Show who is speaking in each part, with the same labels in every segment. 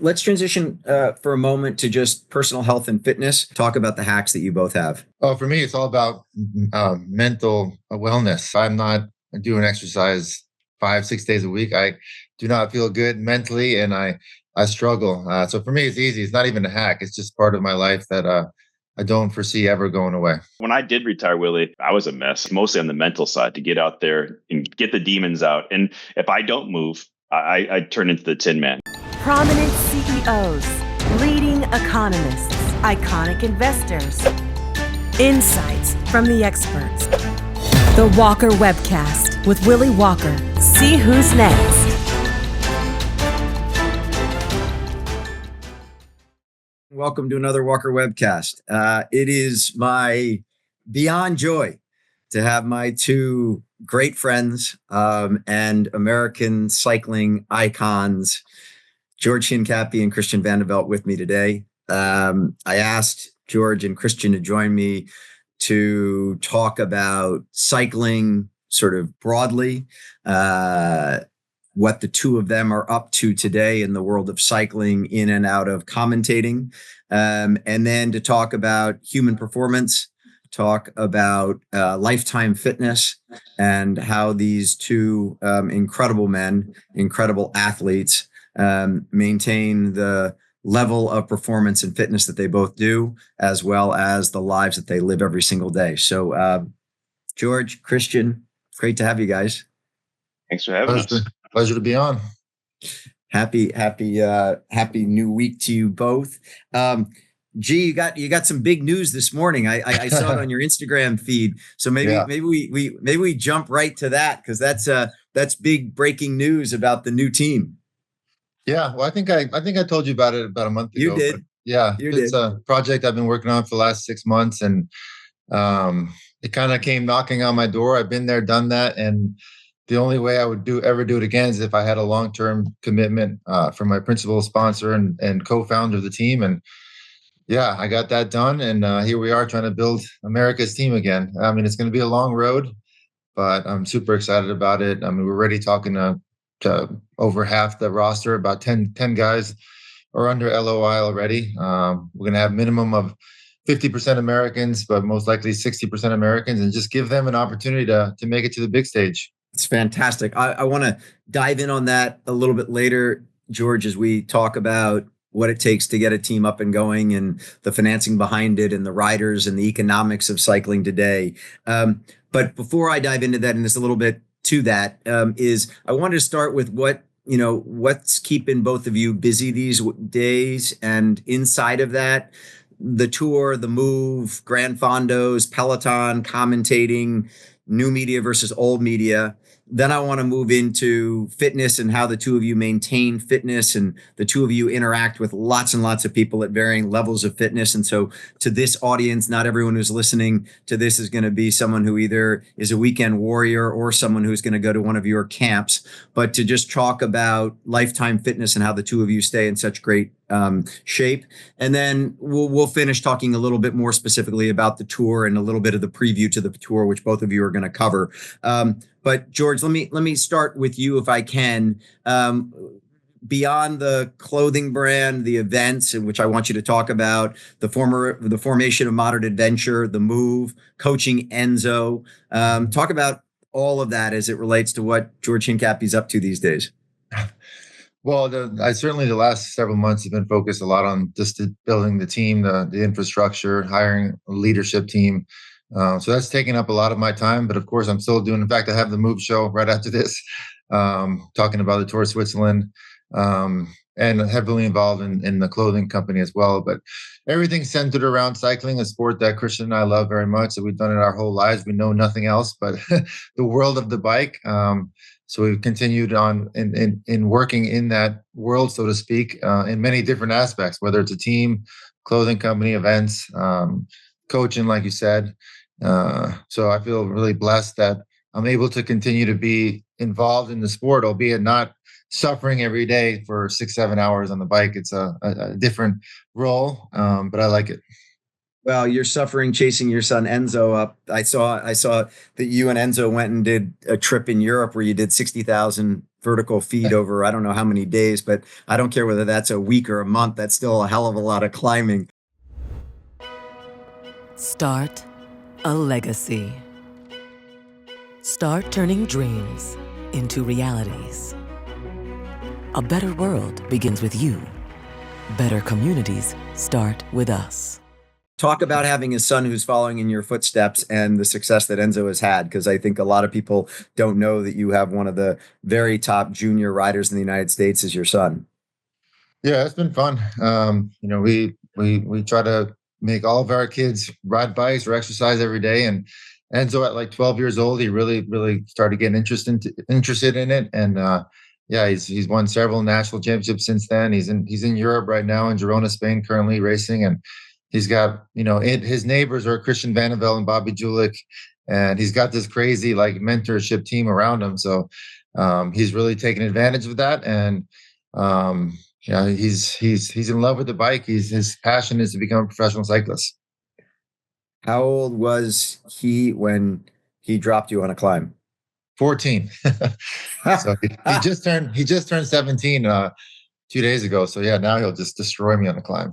Speaker 1: let's transition for a moment to just personal health and fitness. Talk about the hacks that you both have.
Speaker 2: Oh, for me, it's all about mental wellness. I'm not doing exercise 5, 6 days a week. I do not feel good mentally, and I struggle. So for me, it's easy. It's not even a hack. It's just part of my life that I don't foresee ever going away.
Speaker 3: When I did retire, Willie, I was a mess, mostly on the mental side, to get out there and get the demons out. And if I don't move, I turn into the Tin Man.
Speaker 4: Prominent CEOs, leading economists, iconic investors. Insights from the experts. The Walker Webcast with Willy Walker. See who's next.
Speaker 1: Welcome to another Walker Webcast. It is my beyond joy to have my two great friends and American cycling icons, George Hincapie and Christian Vande Velde, with me today. I asked George and Christian to join me to talk about cycling sort of broadly, what the two of them are up to today in the world of cycling, in and out of commentating, and then to talk about human performance, talk about lifetime fitness, and how these two incredible men, incredible athletes, maintain the level of performance and fitness that they both do, as well as the lives that they live every single day. So, George, Christian, great to have you guys.
Speaker 3: Thanks for having us.
Speaker 2: Pleasure to be on.
Speaker 1: Happy new week to you both. G, you got some big news this morning. I saw it on your Instagram feed. So maybe we jump right to that, because that's big breaking news about the new team.
Speaker 2: Yeah, well, I think I told you about it about a month ago.
Speaker 1: You did.
Speaker 2: It's a project I've been working on for the last 6 months, and it kind of came knocking on my door. I've been there, done that, and the only way I would ever do it again is if I had a long-term commitment from my principal sponsor and co-founder of the team. And yeah, I got that done, and here we are trying to build America's team again. I mean, it's going to be a long road, but I'm super excited about it. I mean, we're already talking to over half the roster, about 10 guys are under LOI already. We're going to have minimum of 50% Americans, but most likely 60% Americans, and just give them an opportunity to make it to the big stage.
Speaker 1: It's fantastic. I want to dive in on that a little bit later, George, as we talk about what it takes to get a team up and going, and the financing behind it, and the riders, and the economics of cycling today. But before I dive into that, and just a little bit to that, is I wanted to start with what's keeping both of you busy these days, and inside of that, the tour, the move, Grand Fondos, Peloton, commentating, new media versus old media. Then I want to move into fitness and how the two of you maintain fitness, and the two of you interact with lots and lots of people at varying levels of fitness. And so to this audience, not everyone who's listening to this is going to be someone who either is a weekend warrior or someone who's going to go to one of your camps, but to just talk about lifetime fitness and how the two of you stay in such great shape. And then we'll finish talking a little bit more specifically about the tour and a little bit of the preview to the tour, which both of you are going to cover. But George, let me start with you, if I can. Beyond the clothing brand, the events in which I want you to talk about, the formation of Modern Adventure, the move, coaching Enzo. Talk about all of that as it relates to what George Hincapie's up to these days.
Speaker 2: Well, I certainly the last several months have been focused a lot on just building the team, the infrastructure, hiring a leadership team. So that's taken up a lot of my time. But of course, I'm still doing. In fact, I have the Move show right after this, talking about the Tour of Switzerland, and heavily involved in the clothing company as well. But everything's centered around cycling, a sport that Christian and I love very much. So we've done it our whole lives. We know nothing else but the world of the bike. So we've continued on in working in that world, so to speak, in many different aspects, whether it's a team, clothing company, events, coaching, like you said. So I feel really blessed that I'm able to continue to be involved in the sport, albeit not suffering every day for 6-7 hours on the bike. It's a different role, but I like it.
Speaker 1: Well, you're suffering chasing your son Enzo up. I saw that you and Enzo went and did a trip in Europe where you did 60,000 vertical feet over I don't know how many days, but I don't care whether that's a week or a month. That's still a hell of a lot of climbing.
Speaker 4: Start a legacy. Start turning dreams into realities. A better world begins with you. Better communities start with us.
Speaker 1: Talk about having a son who's following in your footsteps and the success that Enzo has had, because I think a lot of people don't know that you have one of the very top junior riders in the United States as your son.
Speaker 2: Yeah, it's been fun. We try to make all of our kids ride bikes or exercise every day. And Enzo, at like 12 years old, he really started getting interested in it. And yeah, he's won several national championships since then. He's in Europe right now, in Girona, Spain, currently racing. And he's got, his neighbors are Christian Vande Velde and Bobby Julich, and he's got this crazy like mentorship team around him. So he's really taken advantage of that. And yeah, he's in love with the bike. His passion is to become a professional cyclist.
Speaker 1: How old was he when he dropped you on a climb?
Speaker 2: 14. So he just turned 17 2 days ago. So yeah, now he'll just destroy me on the climb.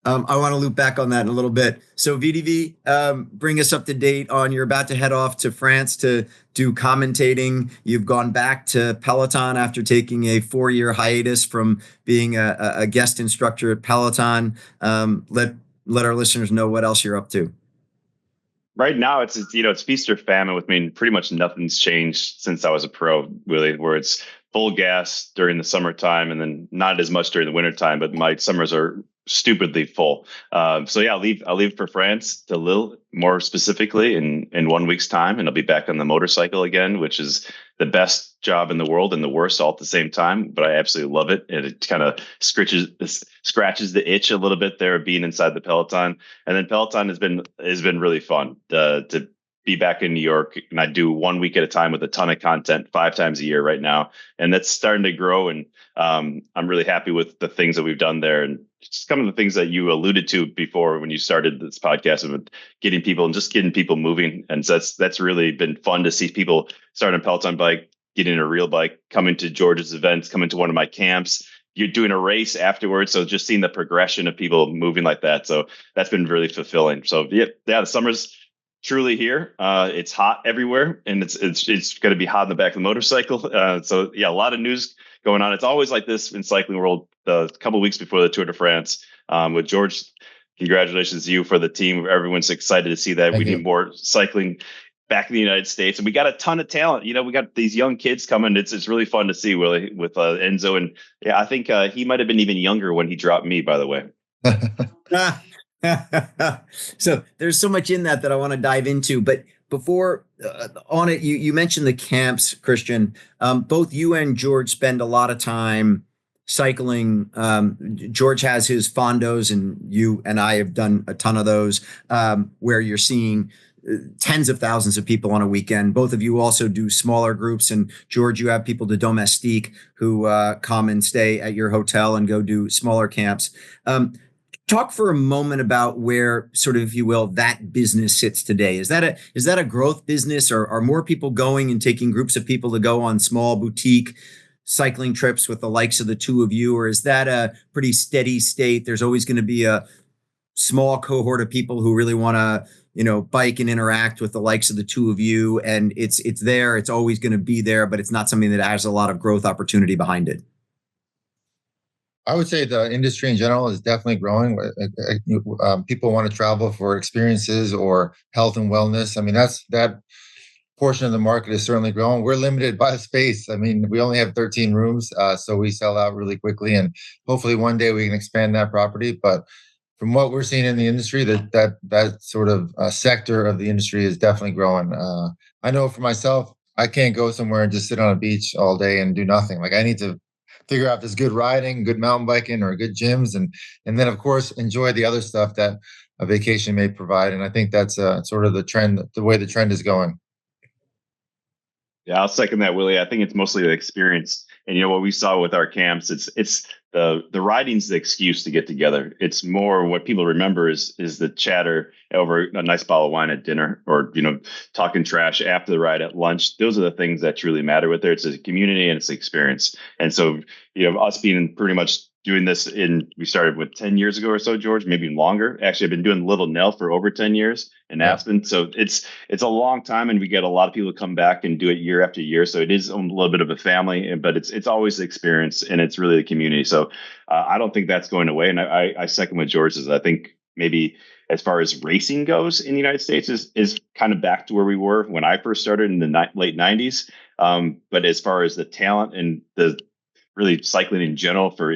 Speaker 1: I want to loop back on that in a little bit. So VDV, bring us up to date on, you're about to head off to France to do commentating. You've gone back to Peloton after taking a 4-year hiatus from being a guest instructor at Peloton. Let our listeners know what else you're up to.
Speaker 3: Right now, it's feast or famine with me. Pretty much nothing's changed since I was a pro, Willie, where it's full gas during the summertime and then not as much during the wintertime, but my summers are stupidly full. So yeah, I'll leave for France, to Lille more specifically in 1 week's time, and I'll be back on the motorcycle again, which is the best job in the world and the worst all at the same time. But I absolutely love it, and it kind of scratches the itch a little bit there of being inside the Peloton. And then Peloton has been really fun to be back in New York, and I do 1 week at a time with a ton of content 5 times a year right now, and that's starting to grow. And I'm really happy with the things that we've done there, and some of the things that you alluded to before when you started this podcast about getting people moving. And so that's really been fun to see people start a Peloton bike, getting a real bike, coming to George's events, coming to one of my camps. You're doing a race afterwards. So just seeing the progression of people moving like that. So that's been really fulfilling. So yeah, the summer's truly here. It's hot everywhere, and it's going to be hot in the back of the motorcycle. So yeah, a lot of news going on. It's always like this in cycling world. A couple of weeks before the Tour de France, with George, congratulations to you for the team. Everyone's excited to see that.
Speaker 2: Thank
Speaker 3: we
Speaker 2: you.
Speaker 3: need more cycling back in the United States, and we got a ton of talent. We got these young kids coming. It's really fun to see, Willie, with Enzo, and yeah, I think he might have been even younger when he dropped me, by the way.
Speaker 1: So there's so much in that I want to dive into, but before on it, you mentioned the camps, Christian. Both you and George spend a lot of time cycling. George has his fondos, and you and I have done a ton of those, where you're seeing tens of thousands of people on a weekend. Both of you also do smaller groups, and George, you have people de domestique who come and stay at your hotel and go do smaller camps. Talk for a moment about where, sort of, if you will, that business sits today. Is that a growth business, or are more people going and taking groups of people to go on small boutique cycling trips with the likes of the two of you, or is that a pretty steady state? There's always going to be a small cohort of people who really want to, bike and interact with the likes of the two of you, and it's there. It's always going to be there, but it's not something that has a lot of growth opportunity behind it.
Speaker 2: I would say the industry in general is definitely growing. People want to travel for experiences or health and wellness. I mean, that portion of the market is certainly growing. We're limited by space. I mean, we only have 13 rooms, so we sell out really quickly, and hopefully one day we can expand that property. But from what we're seeing in the industry, that sort of sector of the industry is definitely growing. I know for myself, I can't go somewhere and just sit on a beach all day and do nothing. Like, I need to figure out if there's good riding, good mountain biking, or good gyms, and then of course enjoy the other stuff that a vacation may provide. And I think that's sort of the trend, the way the trend is going.
Speaker 3: Yeah, I'll second that, Willie. I think it's mostly the experience. And what we saw with our camps, it's the riding's the excuse to get together. It's more what people remember is the chatter over a nice bottle of wine at dinner, or talking trash after the ride at lunch. Those are the things that truly matter with there. It's a community and it's an experience. And so us being pretty much doing this we started with 10 years ago or so, George, maybe even longer. Actually, I've been doing Little Nell for over 10 years in Aspen. So it's a long time, and we get a lot of people come back and do it year after year. So it is a little bit of a family, but it's always the experience, and it's really the community. So I don't think that's going away. And I second what George says. I think maybe as far as racing goes in the United States is kind of back to where we were when I first started in the late 90s. But as far as the talent and the really cycling in general for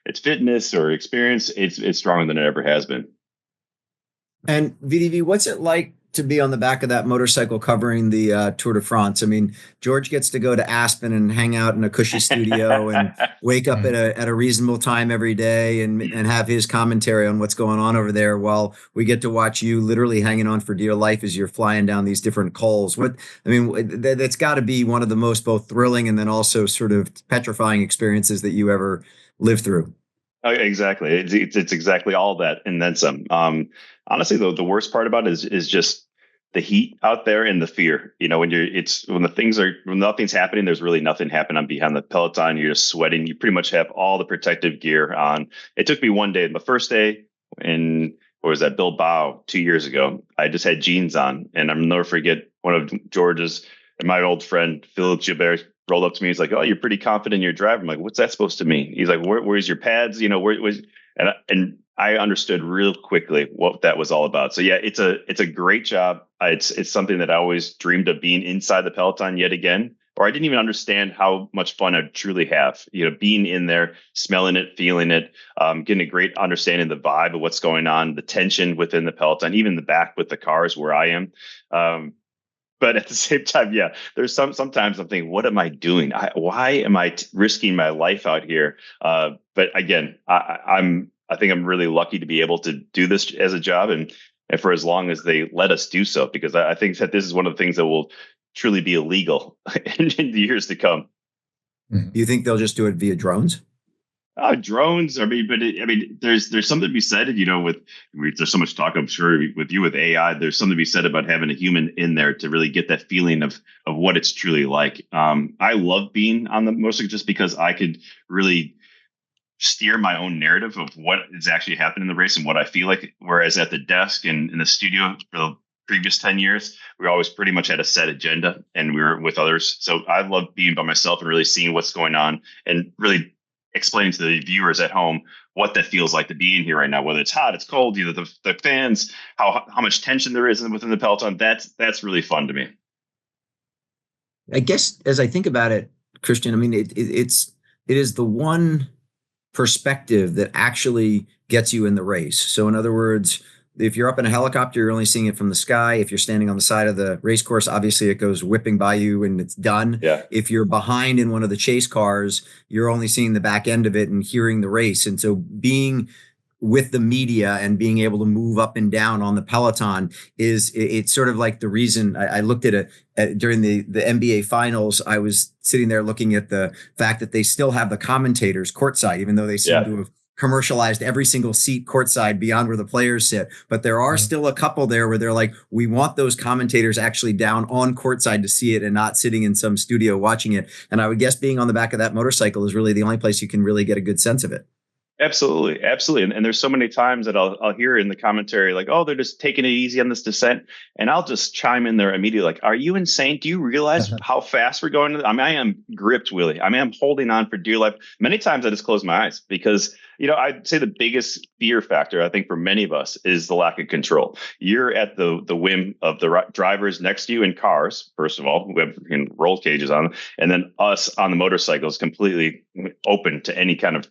Speaker 3: its fitness or experience, it's stronger than it ever has been.
Speaker 1: And VDV, what's it like to be on the back of that motorcycle covering the Tour de France? I mean, George gets to go to Aspen and hang out in a cushy studio and wake up at a reasonable time every day and have his commentary on what's going on over there, while we get to watch you literally hanging on for dear life as you're flying down these different cols. That's got to be one of the most both thrilling and then also sort of petrifying experiences that you ever lived through.
Speaker 3: Exactly. It's exactly all that and then some. Honestly, though, the worst part about it is just the heat out there and the fear. When nothing's happening, there's really nothing happening behind the peloton. You're just sweating. You pretty much have all the protective gear on. It took me one day, my first day in, what was that, Bilbao 2 years ago. I just had jeans on, and I'll never forget one of George's and my old friend, Philip Gilbert, rolled up to me. He's like, "Oh, you're pretty confident in your drive." I'm like, "What's that supposed to mean?" He's like, "Where's your pads? And I understood real quickly what that was all about. So yeah, it's a great job. It's something that I always dreamed of, being inside the peloton yet again, or I didn't even understand how much fun I'd truly have, being in there, smelling it, feeling it, getting a great understanding of the vibe of what's going on, the tension within the peloton, even the back with the cars where I am. But at the same time, yeah, there's sometimes I'm thinking, what am I doing? Why am I risking my life out here? But again, I think I'm really lucky to be able to do this as a job, and for as long as they let us do so, because I think that this is one of the things that will truly be illegal in the years to come.
Speaker 1: You think they'll just do it via drones?
Speaker 3: Drones. There's something to be said, there's so much talk, I'm sure, with AI, there's something to be said about having a human in there to really get that feeling of what it's truly like. I love being on the motorcycle just because I could really steer my own narrative of what is actually happening in the race and what I feel like. Whereas at the desk and in the studio for the previous 10 years, we always pretty much had a set agenda and we were with others. So I love being by myself and really seeing what's going on and really explaining to the viewers at home what that feels like to be in here right now, whether it's hot, it's cold, the fans, how much tension there is within the peloton. That's really fun to me.
Speaker 1: I guess as I think about it, Christian, it is the one perspective that actually gets you in the race. So in other words, if you're up in a helicopter, you're only seeing it from the sky. If you're standing on the side of the race course, obviously it goes whipping by you and it's done.
Speaker 3: Yeah.
Speaker 1: If you're behind in one of the chase cars, you're only seeing the back end of it and hearing the race. And so being with the media and being able to move up and down on the peloton it's sort of like the reason I looked at it during the NBA finals. I was sitting there looking at the fact that they still have the commentators courtside, even though they seem to have commercialized every single seat courtside beyond where the players sit. But there are still a couple there where they're like, we want those commentators actually down on courtside to see it and not sitting in some studio watching it. And I would guess being on the back of that motorcycle is really the only place you can really get a good sense of it.
Speaker 3: Absolutely. And there's so many times that I'll hear in the commentary, like, oh, they're just taking it easy on this descent. And I'll just chime in there immediately, like, are you insane? Do you realize how fast we're going? I am gripped, Willy. I'm holding on for dear life. Many times I just close my eyes because, I'd say the biggest fear factor, I think, for many of us is the lack of control. You're at the whim of the drivers next to you in cars, first of all, who have roll cages on them, and then us on the motorcycles completely open to any kind of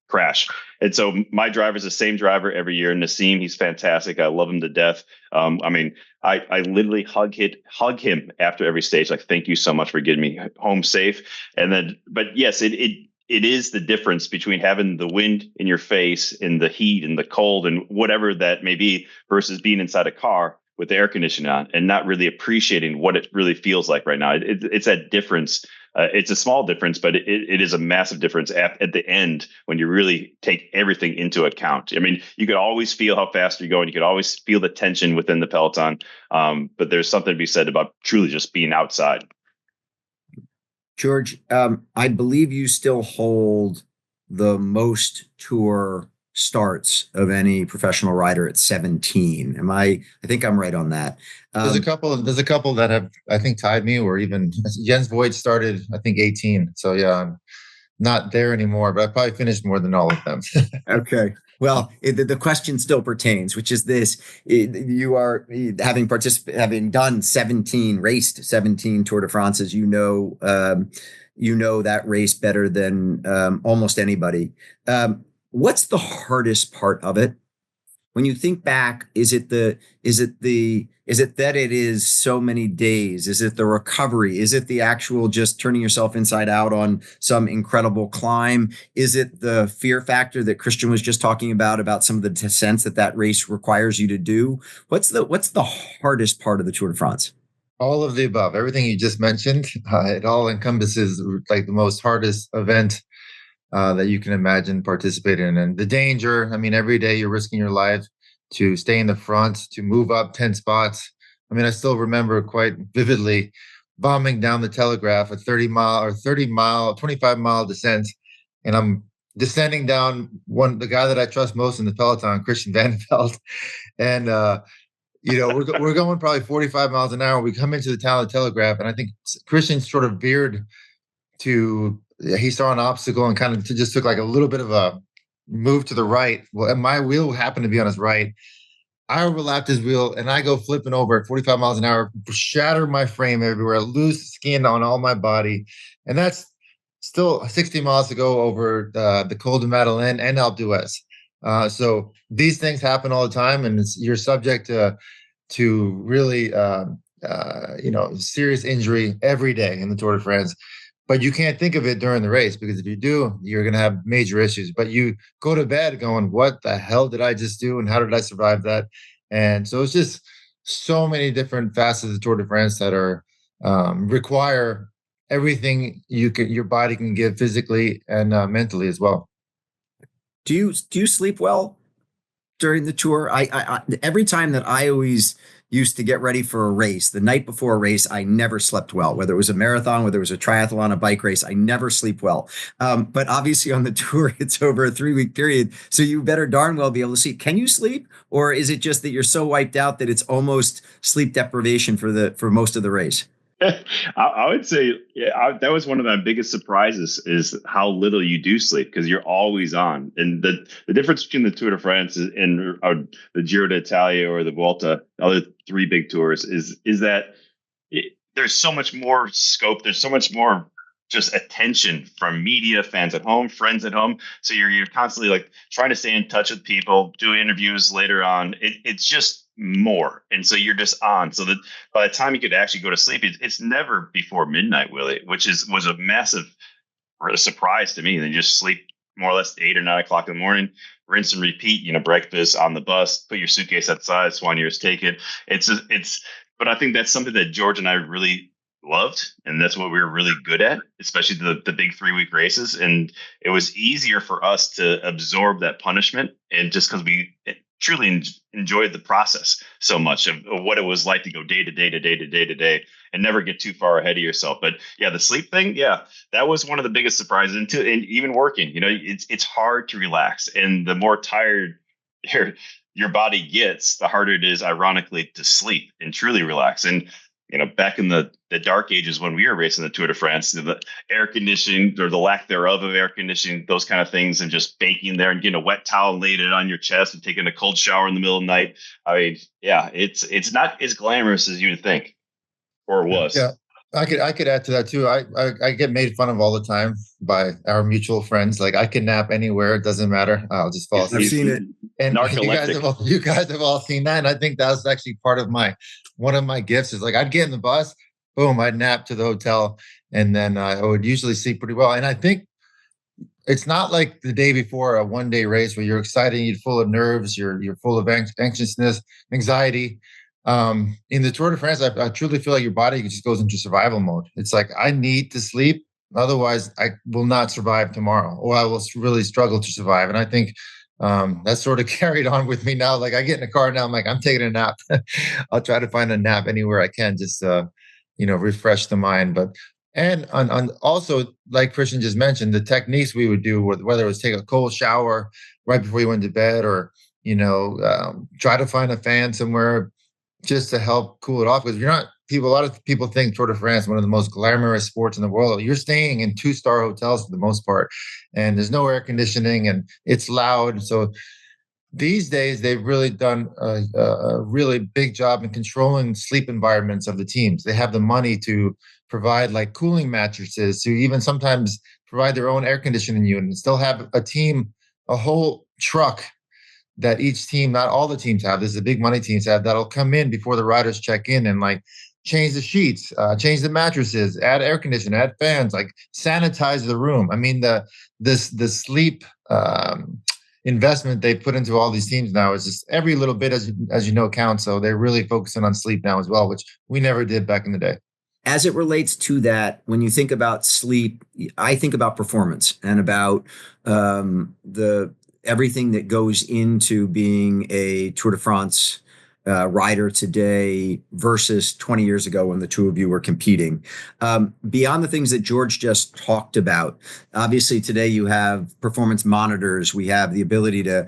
Speaker 3: crash. And so my driver is the same driver every year. Nassim, he's fantastic. I love him to death. I literally hug him after every stage. Like, thank you so much for getting me home safe. And then, but yes, it is the difference between having the wind in your face and the heat and the cold and whatever that may be versus being inside a car with the air conditioning on and not really appreciating what it really feels like right now. It's that difference It's a small difference, but it is a massive difference at the end when you really take everything into account. I mean, you could always feel how fast you're going. You could always feel the tension within the peloton. But there's something to be said about truly just being outside.
Speaker 1: George, I believe you still hold the most tour starts of any professional rider at 17. I think I'm right on that.
Speaker 2: There's a couple that have, I think, tied me, or even Jens Voigt started, I think, 18. So yeah, I'm not there anymore, but I probably finished more than all of them.
Speaker 1: Okay. Well, the question still pertains, which is this: you are having done 17, raced 17 Tour de France's. You know that race better than almost anybody. What's the hardest part of it? When you think back, is it that it is so many days? Is it the recovery? Is it the actual just turning yourself inside out on some incredible climb? Is it the fear factor that Christian was just talking about some of the descents that race requires you to do? What's the hardest part of the Tour de France?
Speaker 2: All of the above, everything you just mentioned, it all encompasses like the most hardest event that you can imagine participating in. And the danger, I mean, every day you're risking your life to stay in the front, to move up 10 spots. I mean, I still remember quite vividly bombing down the Telegraph, a 25-mile descent. And I'm descending down the guy that I trust most in the peloton, Christian Vande Velde. And, we're going probably 45 miles an hour. We come into the town of the Telegraph, and I think Christian sort of veered he saw an obstacle and kind of just took like a little bit of a move to the right. Well, and my wheel happened to be on his right. I overlapped his wheel and I go flipping over at 45 miles an hour, shatter my frame everywhere, lose skin on all my body. And that's still 60 miles to go over the Col de Madeleine and Alpe d'Huez. So these things happen all the time, and you're subject to really serious injury every day in the Tour de France. But you can't think of it during the race, because if you do, you're going to have major issues. But you go to bed going, what the hell did I just do? And how did I survive that? And so it's just so many different facets of the Tour de France that are require everything your body can give physically and mentally as well.
Speaker 1: Do you sleep well during the tour? I every time that I always used to get ready for a race, the night before a race, I never slept well. Whether it was a marathon, whether it was a triathlon, a bike race, I never sleep well. But obviously on the tour, it's over a 3-week period, so you better darn well be able to sleep. Can you sleep, or is it just that you're so wiped out that it's almost sleep deprivation for most of the race?
Speaker 3: I would say that was one of my biggest surprises, is how little you do sleep, because you're always on. And the difference between the Tour de France and the Giro d'Italia or the Vuelta, the other 3 big tours, is that there's so much more scope. There's so much more just attention from media, fans at home, friends at home. So you're constantly like trying to stay in touch with people, do interviews later on. It's just more. And so you're just on. So that by the time you could actually go to sleep, it's never before midnight, Willie, which was a massive surprise to me. Then you just sleep more or less 8 or 9 o'clock in the morning, rinse and repeat, breakfast on the bus, put your suitcase outside, soigneurs take it. But I think that's something that George and I really loved, and that's what we were really good at, especially the big 3-week races. And it was easier for us to absorb that punishment, and just because we truly enjoyed the process so much of what it was like to go day to day to day to day to day and never get too far ahead of yourself. But yeah, the sleep thing, that was one of the biggest surprises. And even working, it's hard to relax, and the more tired your body gets, the harder it is, ironically, to sleep and truly relax. And back in the dark ages when we were racing the Tour de France, the air conditioning, or the lack thereof of air conditioning, those kind of things, and just baking there and getting a wet towel laid it on your chest and taking a cold shower in the middle of the night. I mean, yeah, it's not as glamorous as you would think, or it was.
Speaker 2: Yeah, I could add to that too. I get made fun of all the time by our mutual friends. Like, I can nap anywhere; it doesn't matter. I'll just fall asleep.
Speaker 1: I've seen it.
Speaker 2: And you guys have all seen that. And I think that was actually part of one of my gifts, is like, I'd get in the bus, boom, I'd nap to the hotel, and then I would usually sleep pretty well. And I think it's not like the day before a one-day race where you're excited, you're full of nerves, you're full of anxiousness, anxiety. In the Tour de France, I truly feel like your body just goes into survival mode. It's like, I need to sleep, Otherwise, I will not survive tomorrow, or I will really struggle to survive. And I think that's sort of carried on with me now. Like I get in a car now, I'm like, I'm taking a nap. I'll try to find a nap anywhere I can, just refresh the mind. But and on also, like Christian just mentioned, the techniques we would do, whether it was take a cold shower right before you went to bed, or try to find a fan somewhere just to help cool it off. Because you're not people. A lot of people think Tour de France, one of the most glamorous sports in the world. You're staying in 2-star hotels for the most part, and there's no air conditioning, and it's loud. So these days, they've really done a really big job in controlling sleep environments of the teams. They have the money to provide like cooling mattresses, to even sometimes provide their own air conditioning unit, and still have a team, a whole truck that each team, not all the teams have, this is the big money teams have, that'll come in before the riders check in and like change the sheets, change the mattresses, add air conditioning, add fans, like sanitize the room. I mean, the sleep investment they put into all these teams now is just every little bit, as you know, counts. So they're really focusing on sleep now as well, which we never did back in the day.
Speaker 1: As it relates to that, when you think about sleep, I think about performance and about the everything that goes into being a Tour de France rider today versus 20 years ago when the two of you were competing. Beyond the things that George just talked about, obviously today you have performance monitors. We have the ability to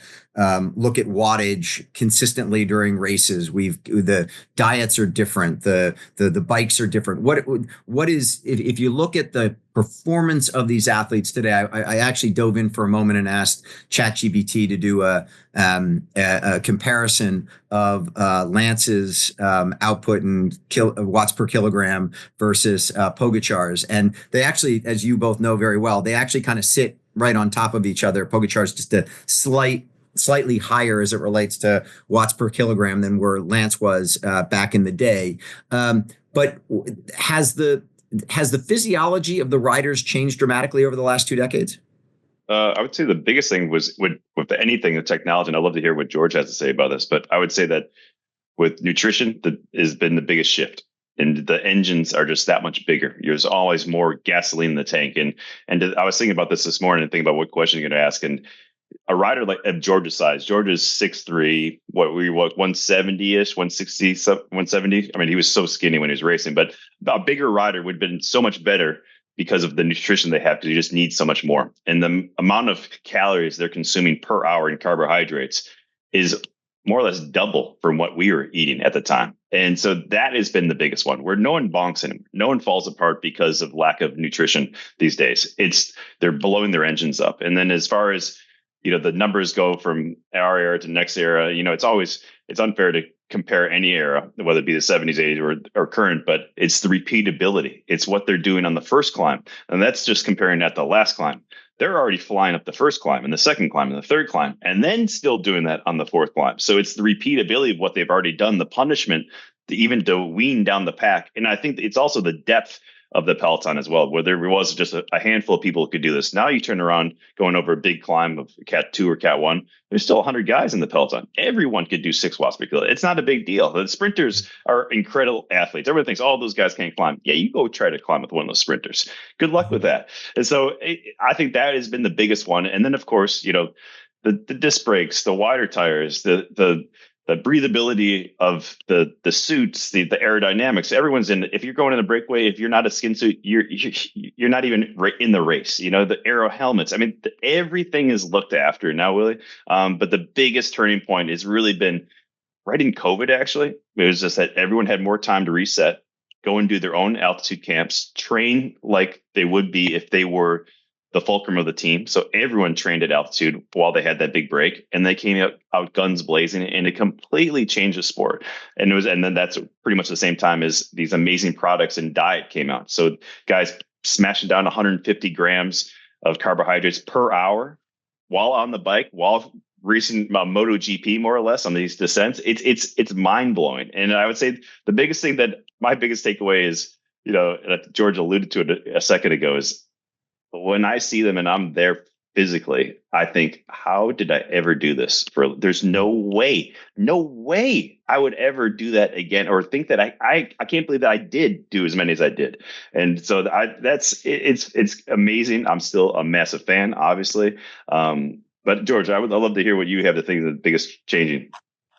Speaker 1: look at wattage consistently during races. The diets are different. The bikes are different. What is if you look at the performance of these athletes today? I actually dove in for a moment and asked ChatGPT to do a comparison of Lance's output in watts per kilogram versus Pogacar's, and they actually, as you both know very well, they actually kind of sit right on top of each other. Pogacar's just a slightly higher as it relates to watts per kilogram than where Lance was back in the day. But has the physiology of the riders changed dramatically over the last 2 decades?
Speaker 3: I would say the biggest thing was with anything, the technology, and I'd love to hear what George has to say about this, but I would say that with nutrition, that has been the biggest shift. And the engines are just that much bigger. There's always more gasoline in the tank. And I was thinking about this morning and thinking about what question you're going to ask. And a rider like of George's size, George is 6'3", 170-ish, 160, 170. I mean, he was so skinny when he was racing, but a bigger rider would have been so much better because of the nutrition they have, because you just need so much more. And the amount of calories they're consuming per hour in carbohydrates is more or less double from what we were eating at the time. And so that has been the biggest one, where no one bonks anymore. No one falls apart because of lack of nutrition these days. They're blowing their engines up. And then as far as, the numbers go from our era to next era, it's unfair to compare any era, whether it be the 70s, 80s or current, but it's the repeatability. It's what they're doing on the first climb. And that's just comparing that to the last climb. They're already flying up the first climb and the second climb and the third climb, and then still doing that on the fourth climb. So it's the repeatability of what they've already done, the punishment to wean down the pack. And I think it's also the depth of the peloton as well, where there was just a handful of people who could do this. Now you turn around going over a big climb of Cat 2 or Cat 1, there's still 100 guys in the peloton. Everyone could do 6 watts per kilo. It's not a big deal. The sprinters are incredible athletes. Everyone thinks, those guys can't climb. Yeah, you go try to climb with one of those sprinters. Good luck with that. And so I think that has been the biggest one. And then, of course, the disc brakes, the wider tires, the breathability of the suits, the aerodynamics. Everyone's in. If you're going in a breakaway, if you're not a skin suit, you're not even in the race. The aero helmets. I mean, everything is looked after now, Willie. But the biggest turning point has really been right in COVID. Actually, it was just that everyone had more time to reset, go and do their own altitude camps, train like they would be if they were the fulcrum of the team. So everyone trained at altitude while they had that big break, and they came out guns blazing, and it completely changed the sport. And then that's pretty much the same time as these amazing products and diet came out. So guys smashing down 150 grams of carbohydrates per hour while on the bike, while racing MotoGP, more or less, on these descents. It's mind blowing. And I would say the biggest thing that my biggest takeaway is, George alluded to it a second ago, is when I see them and I'm there physically, I think, how did I ever do this? There's no way I would ever do that again, or think that I can't believe that I did do as many as I did. And so it's amazing. I'm still a massive fan, obviously. But George, I'd love to hear what you have to think is the biggest changing.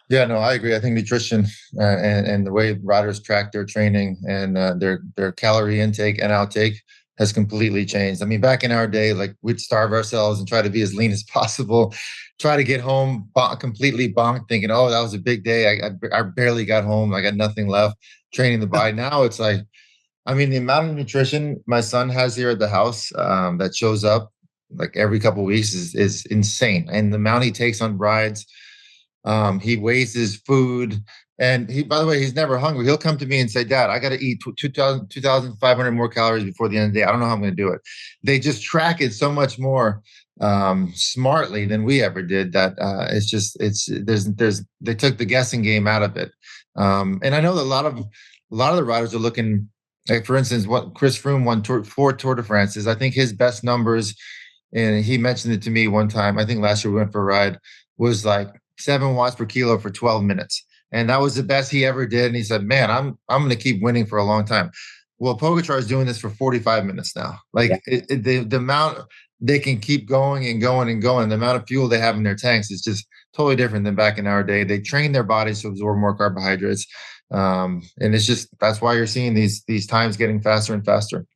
Speaker 2: Yeah, no, I agree. I think nutrition and the way riders track their training and their calorie intake and outtake has completely changed. I mean, back in our day, like we'd starve ourselves and try to be as lean as possible, try to get home completely bonked, thinking, "Oh, that was a big day. I barely got home. I got nothing left." Training the body. Now it's like, I mean, the amount of nutrition my son has here at the house that shows up like every couple of weeks is insane, and the amount he takes on rides. He weighs his food, and by the way, he's never hungry. He'll come to me and say, "Dad, I got to eat 2,500 more calories before the end of the day. I don't know how I'm going to do it." They just track it so much more smartly than we ever did. That they took the guessing game out of it. And I know that a lot of the riders are looking. Like for instance, what Chris Froome won 4 Tour de France's. I think his best numbers, and he mentioned it to me one time. I think last year we went for a ride, was like 7 watts per kilo for 12 minutes. And that was the best he ever did. And he said, "Man, I'm going to keep winning for a long time." Well, Pogacar is doing this for 45 minutes now. Like the amount they can keep going and going and going, the amount of fuel they have in their tanks is just totally different than back in our day. They train their bodies to absorb more carbohydrates. And it's just, that's why you're seeing these times getting faster and faster.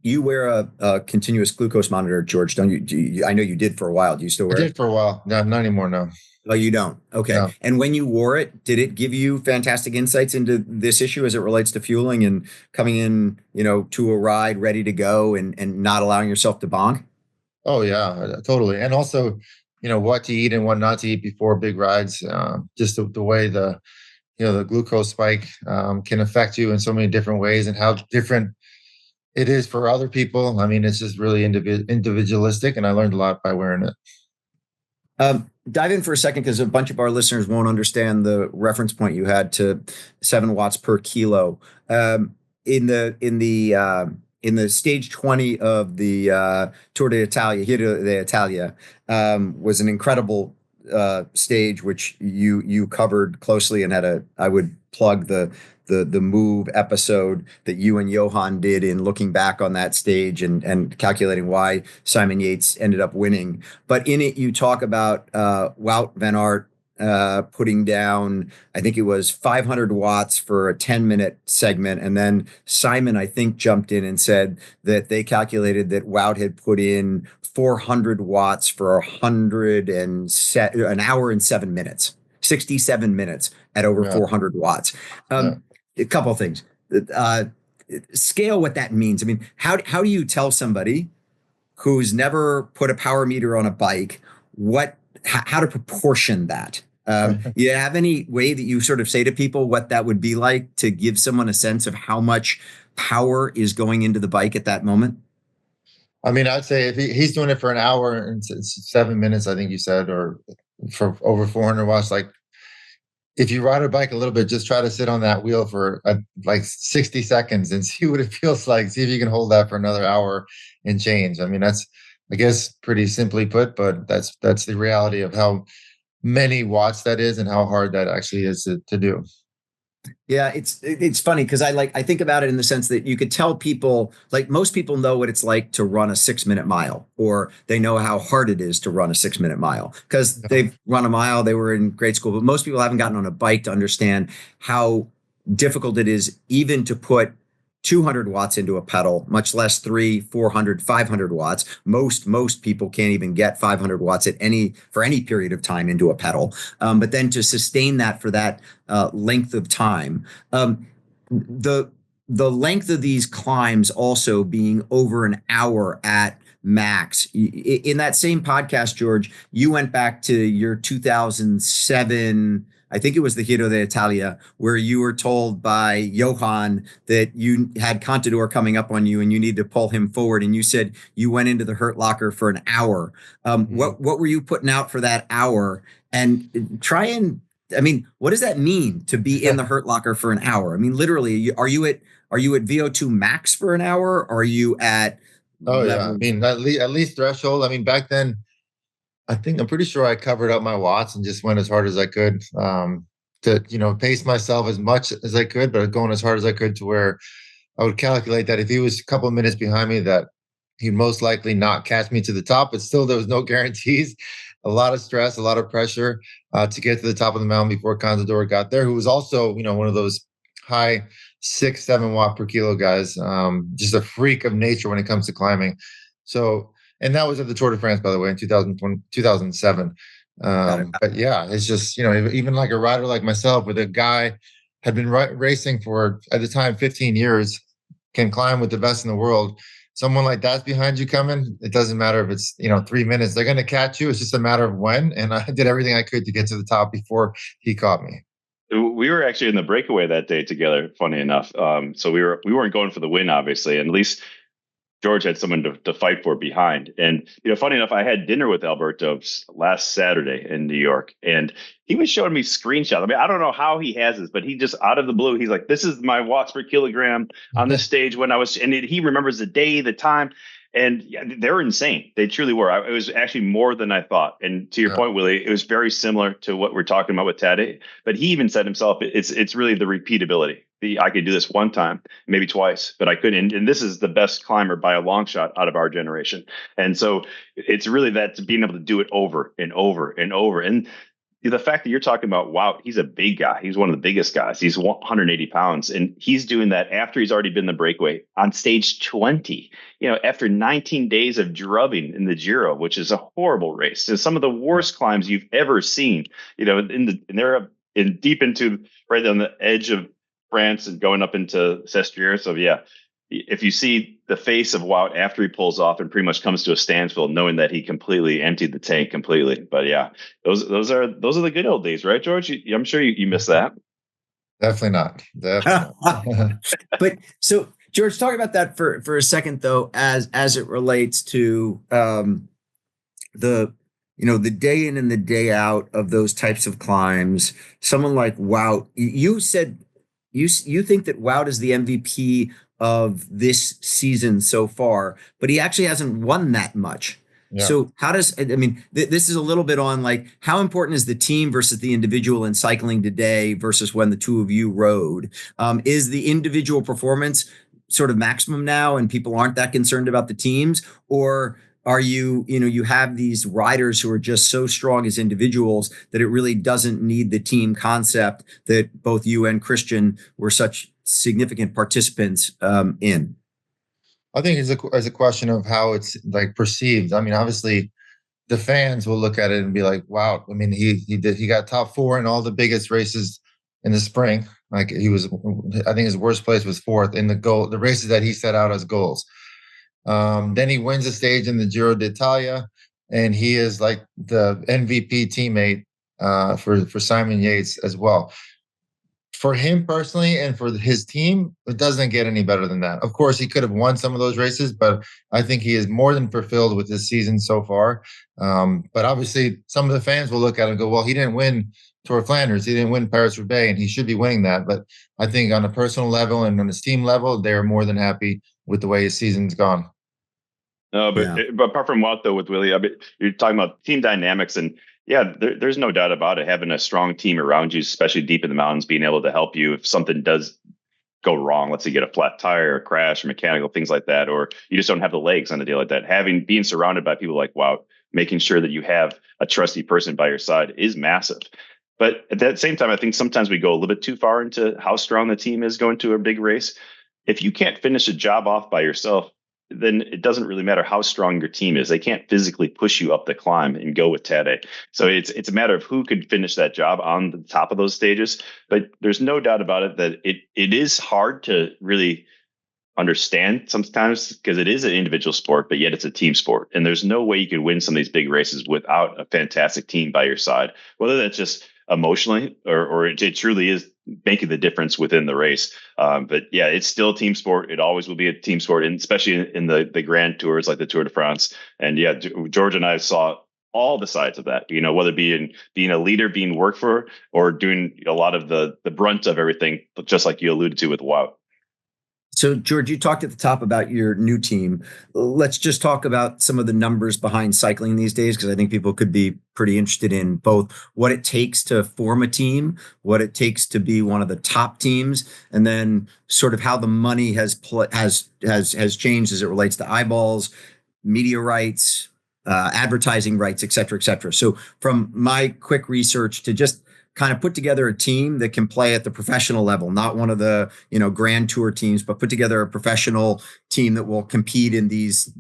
Speaker 1: You wear a continuous glucose monitor, George, don't you? I know you did for a while. Do you still wear it?
Speaker 2: I did for a while. No, not anymore, no.
Speaker 1: Oh, you don't? Okay.
Speaker 2: No.
Speaker 1: And when you wore it, did it give you fantastic insights into this issue as it relates to fueling and coming in, to a ride ready to go and not allowing yourself to bonk?
Speaker 2: Oh, yeah, totally. And also, what to eat and what not to eat before big rides. Just the way the glucose spike can affect you in so many different ways, and how different it is for other people. I mean, it's just really individualistic, and I learned a lot by wearing it.
Speaker 1: Dive in for a second, because a bunch of our listeners won't understand the reference point you had to 7 watts per kilo. In the stage 20 of the Tour d'Italia, Giro d'Italia, was an incredible stage which you covered closely, and I would plug the move episode that you and Johan did in looking back on that stage and calculating why Simon Yates ended up winning. But in it, you talk about Wout van Aert putting down, I think it was 500 watts for a 10-minute segment. And then Simon, I think, jumped in and said that they calculated that Wout had put in 400 watts for an hour and 7 minutes, 67 minutes at over 400 watts. A couple of things. Scale what that means. I mean, how do you tell somebody who's never put a power meter on a bike how to proportion that? You have any way that you sort of say to people what that would be like to give someone a sense of how much power is going into the bike at that moment?
Speaker 2: I mean, I'd say if he's doing it for an hour and 7 minutes, I think you said, or for over 400 watts, like, if you ride a bike a little bit, just try to sit on that wheel for like 60 seconds and see what it feels like. See if you can hold that for another hour and change. I mean, that's, I guess, pretty simply put, but that's the reality of how many watts that is and how hard that actually is to do.
Speaker 1: Yeah, it's funny because I think about it in the sense that you could tell people, like most people know what it's like to run a 6-minute mile, or they know how hard it is to run a 6-minute mile because they've run a mile, they were in grade school, but most people haven't gotten on a bike to understand how difficult it is even to put 200 watts into a pedal, much less 300, 400, 500 watts. Most people can't even get 500 watts for any period of time into a pedal. But then to sustain that for that length of time, the length of these climbs also being over an hour at max. In that same podcast, George, you went back to your 2007, I think it was the Giro d'Italia, where you were told by Johan that you had Contador coming up on you and you need to pull him forward. And you said you went into the hurt locker for an hour. What were you putting out for that hour? And what does that mean to be in the hurt locker for an hour? I mean, literally, are you at VO2 max for an hour? Are you at
Speaker 2: Oh yeah, I
Speaker 1: levels?
Speaker 2: mean at least threshold. I mean back then, I'm pretty sure I covered up my watts and just went as hard as I could to pace myself as much as I could, but going as hard as I could to where I would calculate that if he was a couple of minutes behind me, that he'd most likely not catch me to the top. But still, there was no guarantees. A lot of stress, a lot of pressure to get to the top of the mountain before Contador got there, who was also one of those high 6-7 watt per kilo guys, just a freak of nature when it comes to climbing. So, and that was at the Tour de France, by the way, in 2007.
Speaker 1: Got it.
Speaker 2: But yeah, it's just, even like a rider like myself, with a guy had been racing for, at the time, 15 years, can climb with the best in the world. Someone like that's behind you coming, it doesn't matter if it's 3 minutes, they're going to catch you. It's just a matter of when. And I did everything I could to get to the top before he caught me.
Speaker 3: We were actually in the breakaway that day together, funny enough. So we weren't going for the win, obviously, and at least George had someone to fight for behind. And, funny enough, I had dinner with Alberto last Saturday in New York, and he was showing me screenshots. I mean, I don't know how he has this, but he just out of the blue, he's like, this is my watts per kilogram on this stage when I was, and he remembers the day, the time. And yeah, they're insane. They truly were. It was actually more than I thought. And to your point, Willie, it was very similar to what we're talking about with Tadej. But he even said himself, it's really the repeatability. I could do this one time, maybe twice, but I couldn't. And this is the best climber by a long shot out of our generation. And so it's really that being able to do it over and over and over. And the fact that you're talking about, wow, he's a big guy. He's one of the biggest guys. He's 180 pounds. And he's doing that after he's already been the breakaway on stage 20, after 19 days of drubbing in the Giro, which is a horrible race. It's some of the worst climbs you've ever seen, and they're deep into right on the edge of France and going up into Sestriere. So yeah, if you see the face of Wout after he pulls off and pretty much comes to a standstill, knowing that he completely emptied the tank completely. But yeah, those are the good old days, right, George? I'm sure you miss that.
Speaker 2: Definitely not. Definitely not.
Speaker 1: But so, George, talk about that for a second, though, as it relates to the day in and the day out of those types of climbs. Someone like Wout, you said you think that Wout is the MVP of this season so far, but he actually hasn't won that much. Yeah. So how does, this is a little bit on like, how important is the team versus the individual in cycling today versus when the two of you rode? Is the individual performance sort of maximum now and people aren't that concerned about the teams? Or are you have these riders who are just so strong as individuals that it really doesn't need the team concept that both you and Christian were such significant participants in?
Speaker 2: I think it's a question of how it's like perceived. I mean, obviously the fans will look at it and be like, wow, I mean, he got top 4 in all the biggest races in the spring. Like I think his worst place was 4th in the races that he set out as goals. Then he wins a stage in the Giro d'Italia, and he is like the MVP teammate for Simon Yates as well. For him personally and for his team, it doesn't get any better than that. Of course, he could have won some of those races, but I think he is more than fulfilled with this season so far. But obviously, some of the fans will look at it and go, well, he didn't win Tour of Flanders. He didn't win Paris-Roubaix, and he should be winning that. But I think on a personal level and on his team level, they're more than happy with the way his season's gone.
Speaker 3: No, but apart from Wout, though, with Willy, you're talking about team dynamics, and yeah, there's no doubt about it. Having a strong team around you, especially deep in the mountains, being able to help you if something does go wrong. Let's say you get a flat tire, or crash, or mechanical things like that, or you just don't have the legs on a deal like that. Being surrounded by people like Wout, making sure that you have a trusty person by your side is massive. But at that same time, I think sometimes we go a little bit too far into how strong the team is going to a big race. If you can't finish a job off by yourself, then it doesn't really matter how strong your team is. They can't physically push you up the climb and go with Tadej. So it's a matter of who could finish that job on the top of those stages. But there's no doubt about it that it is hard to really understand sometimes because it is an individual sport, but yet it's a team sport. And there's no way you can win some of these big races without a fantastic team by your side, whether that's just emotionally or it truly is making the difference within the race. But yeah, it's still a team sport. It always will be a team sport, and especially in the grand tours like the Tour de France. And yeah, George and I saw all the sides of that, whether it be in being a leader, being worked for, or doing a lot of the brunt of everything, just like you alluded to with Wout.
Speaker 1: So, George, you talked at the top about your new team. Let's just talk about some of the numbers behind cycling these days, because I think people could be pretty interested in both what it takes to form a team, what it takes to be one of the top teams, and then sort of how the money has changed as it relates to eyeballs, media rights, advertising rights, et cetera, et cetera. So, from my quick research to just kind of put together a team that can play at the professional level, not one of the, grand tour teams, but put together a professional team that will compete in these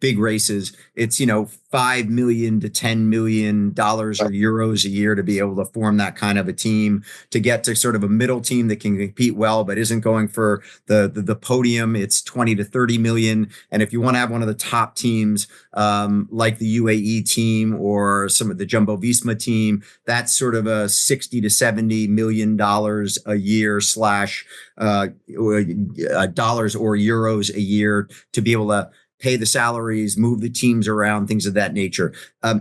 Speaker 1: big races. It's, $5 million to $10 million or euros a year to be able to form that kind of a team, to get to sort of a middle team that can compete well, but isn't going for the podium. It's 20 to 30 million. And if you want to have one of the top teams, like the UAE team or some of the Jumbo Visma team, that's sort of a 60 to $70 million a year slash dollars or euros a year to be able to pay the salaries, move the teams around, things of that nature.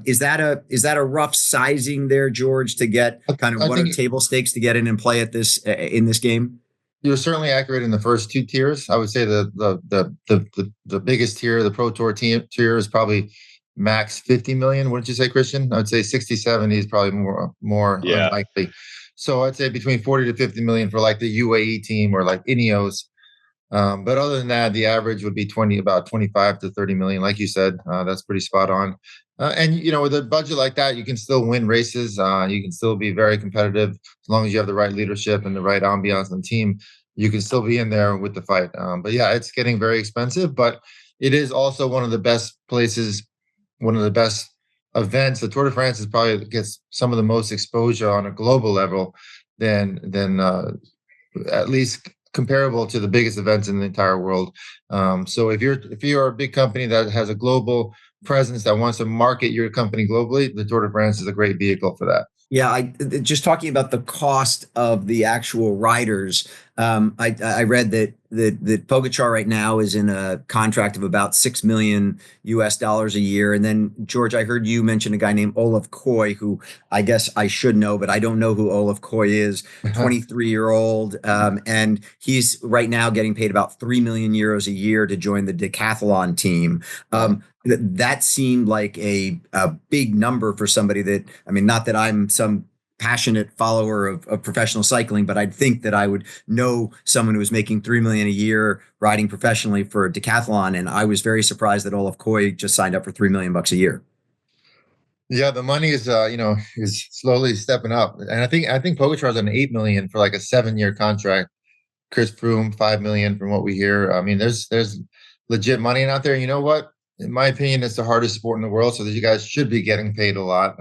Speaker 1: Is that a rough sizing there, George, to get kind of what are table stakes to get in and play at this in this game?
Speaker 2: You're certainly accurate in the first two tiers. I would say the biggest tier, the Pro Tour tier, is probably max 50 million. Wouldn't you say, Christian? I would say 60, 70 is probably more unlikely. So I'd say between 40 to 50 million for like the UAE team or like Ineos. But other than that, the average would be about 25 to 30 million. Like you said, that's pretty spot on. And with a budget like that, you can still win races. You can still be very competitive as long as you have the right leadership and the right ambiance on the team. You can still be in there with the fight. But yeah, it's getting very expensive. But it is also one of the best places, one of the best events. The Tour de France is probably gets some of the most exposure on a global level than at least comparable to the biggest events in the entire world. So if you're a big company that has a global presence that wants to market your company globally, the Tour de France is a great vehicle for that.
Speaker 1: Yeah, just talking about the cost of the actual riders. I read that Pogacar right now is in a contract of about $6 million US a year. And then, George, I heard you mention a guy named Olaf Koy, who I guess I should know, but I don't know who Olaf Koy is. 23-year-old, and he's right now getting paid about 3 million euros a year to join the decathlon team. That seemed like a big number for somebody that, I mean, not that I'm some passionate follower of professional cycling, but I'd think that I would know someone who was making 3 million a year riding professionally for a decathlon. And I was very surprised that Olaf Koy just signed up for 3 million bucks a year.
Speaker 2: Yeah, the money is is slowly stepping up. And I think Pogacar's on 8 million for like a 7-year contract. Chris Froome, 5 million from what we hear. I mean, there's legit money out there. You know what? In my opinion, it's the hardest sport in the world, so that you guys should be getting paid a lot.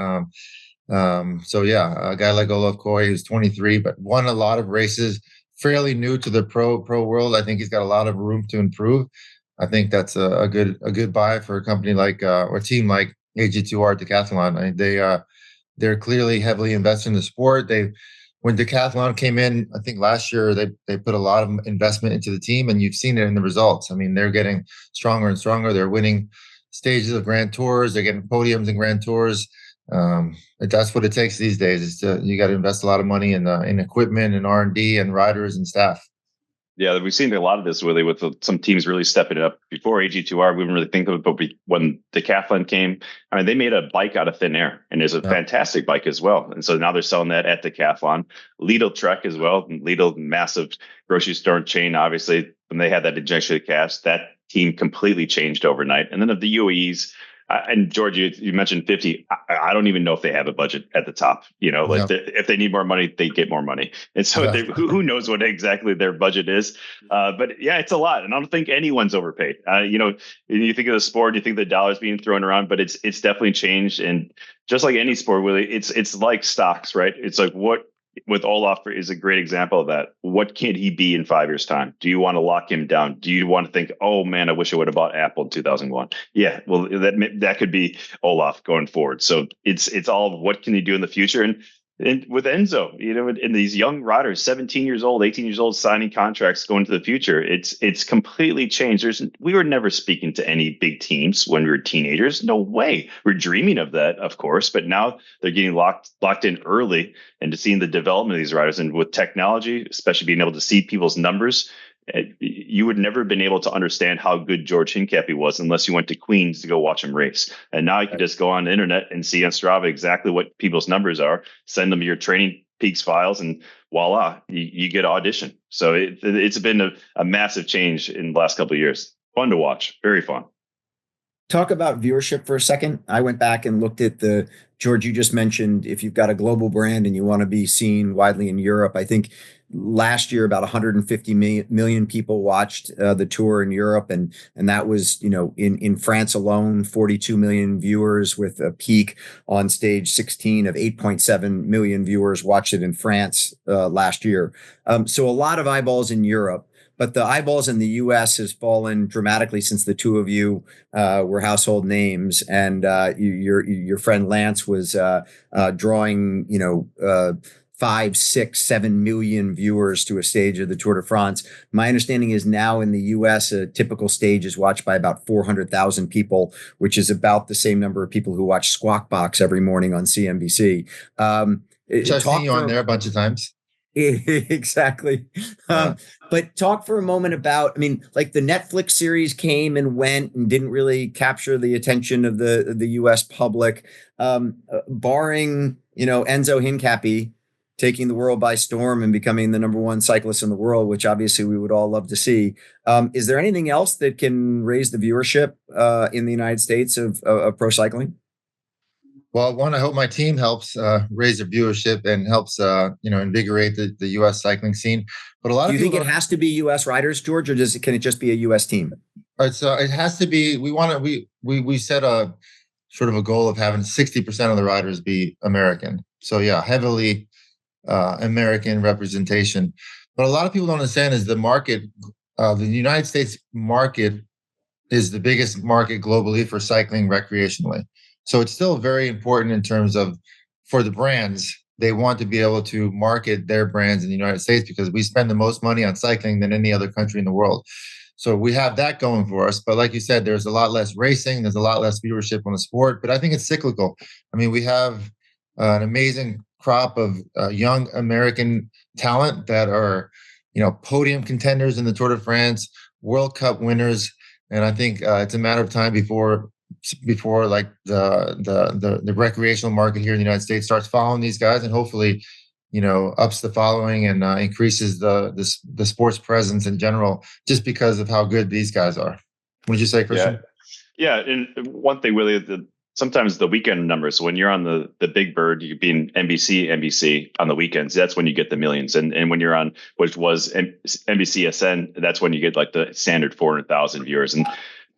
Speaker 2: So yeah, a guy like Olaf Koy, who's 23, but won a lot of races, fairly new to the pro world. I think he's got a lot of room to improve. I think that's a good buy for a company like or a team like AG2R Decathlon. I mean, they're clearly heavily invested in the sport. When Decathlon came in, I think last year, they put a lot of investment into the team, and you've seen it in the results. I mean, they're getting stronger and stronger. They're winning stages of Grand Tours. They're getting podiums in Grand Tours. That's what it takes these days. You got to invest a lot of money in equipment and R&D and riders and staff.
Speaker 3: Yeah, we've seen a lot of this, Willy, with some teams really stepping it up. Before AG2R, we didn't really think of it, but when Decathlon came, I mean, they made a bike out of thin air, and it's a fantastic bike as well. And so now they're selling that at Decathlon. Lidl Trek as well. Lidl, massive grocery store chain, obviously, when they had that injection cast, that team completely changed overnight. And then of the UAEs, and George, you mentioned 50. I don't even know if they have a budget at the top. If they need more money, they get more money. And so who knows what exactly their budget is. But yeah, it's a lot. And I don't think anyone's overpaid. You think of the sport, you think the dollar's being thrown around, but it's definitely changed. And just like any sport, Willy, it's like stocks, right? It's like what with Olaf is a great example of that. What can he be in 5 years' time? Do you want to lock him down? Do you want to think, oh man, I wish I would have bought Apple in 2001? Yeah, well, that could be Olaf going forward. So it's all what can he do in the future? And And with Enzo, and these young riders, 17 years old, 18 years old, signing contracts going to the future, it's completely changed. We were never speaking to any big teams when we were teenagers. No way. We're dreaming of that, of course, but now they're getting locked in early, and to seeing the development of these riders, and with technology, especially being able to see people's numbers. You would never have been able to understand how good George Hincapie was unless you went to Queens to go watch him race. And now you can just go on the internet and see on Strava exactly what people's numbers are, send them your Training Peaks files, and voila, you get audition. So it's been a massive change in the last couple of years. Fun to watch. Very fun.
Speaker 1: Talk about viewership for a second. I went back and looked at George, you just mentioned, if you've got a global brand and you want to be seen widely in Europe, I think last year about 150 million people watched the tour in Europe, and that was, in France alone, 42 million viewers, with a peak on stage 16 of 8.7 million viewers watched it in France last year. So a lot of eyeballs in Europe. But the eyeballs in the U.S. has fallen dramatically since the two of you were household names, and your friend Lance was drawing 5, 6, 7 million viewers to a stage of the Tour de France. My understanding is now in the U.S. a typical stage is watched by about 400,000 people, which is about the same number of people who watch Squawk Box every morning on CNBC.
Speaker 2: Which I've seen you on there a bunch of times.
Speaker 1: Exactly. But talk for a moment about, like the Netflix series came and went and didn't really capture the attention of the US public, barring, Enzo Hincapie taking the world by storm and becoming the number one cyclist in the world, which obviously we would all love to see. Is there anything else that can raise the viewership in the United States of pro cycling?
Speaker 2: Well, one, I hope my team helps raise their viewership and helps, invigorate the U.S. cycling scene. But a lot
Speaker 1: Do
Speaker 2: of
Speaker 1: you
Speaker 2: people
Speaker 1: think it has to be U.S. riders, George, or can it just be a U.S. team?
Speaker 2: It has to be. We set a sort of a goal of having 60% of the riders be American. So yeah, heavily American representation. But a lot of people don't understand is the market. The United States market is the biggest market globally for cycling recreationally. So it's still very important in terms of, for the brands, they want to be able to market their brands in the United States because we spend the most money on cycling than any other country in the world. So we have that going for us. But like you said, there's a lot less racing. There's a lot less viewership on the sport. But I think it's cyclical. We have an amazing crop of young American talent that are, podium contenders in the Tour de France, World Cup winners. And I think it's a matter of time before like the recreational market here in the United States starts following these guys, and hopefully, ups the following and increases the sports presence in general, just because of how good these guys are. What did you say, Christian?
Speaker 3: Yeah. And one thing, Willy, sometimes the weekend numbers, when you're on the big bird, you being NBC on the weekends, that's when you get the millions. And when you're on, which was NBCSN, that's when you get like the standard 400,000 viewers. And